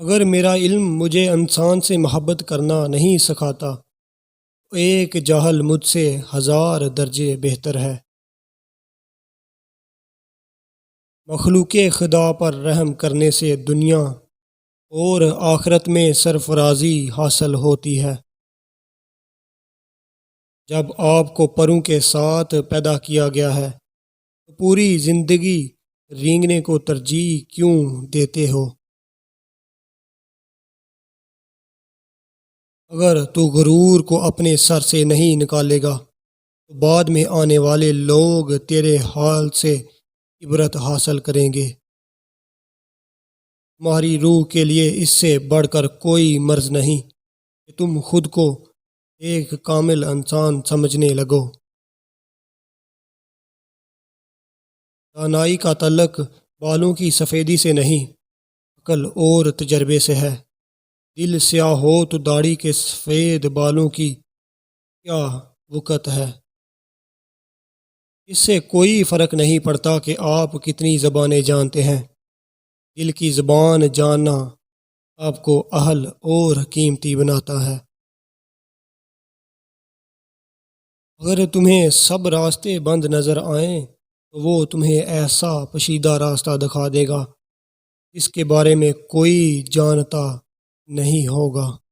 اگر میرا علم مجھے انسان سے محبت کرنا نہیں سکھاتا تو ایک جاہل مجھ سے 1000 درجے بہتر ہے۔ مخلوق خدا پر رحم کرنے سے دنیا اور آخرت میں سرفرازی حاصل ہوتی ہے۔ جب آپ کو پروں کے ساتھ پیدا کیا گیا ہے تو پوری زندگی رینگنے کو ترجیح کیوں دیتے ہو؟ اگر تو غرور کو اپنے سر سے نہیں نکالے گا تو بعد میں آنے والے لوگ تیرے حال سے عبرت حاصل کریں گے۔ تمہاری روح کے لیے اس سے بڑھ کر کوئی مرض نہیں کہ تم خود کو ایک کامل انسان سمجھنے لگو۔ دانائی کا تعلق بالوں کی سفیدی سے نہیں، عقل اور تجربے سے ہے۔ دل سیاہ ہو تو داڑھی کے سفید بالوں کی کیا وقت ہے؟ اس سے کوئی فرق نہیں پڑتا کہ آپ کتنی زبانیں جانتے ہیں۔ دل کی زبان جاننا آپ کو اہل اور قیمتی بناتا ہے۔ اگر تمہیں سب راستے بند نظر آئیں تو وہ تمہیں ایسا پشیدہ راستہ دکھا دے گا جس کے بارے میں کوئی جانتا نہیں ہوگا۔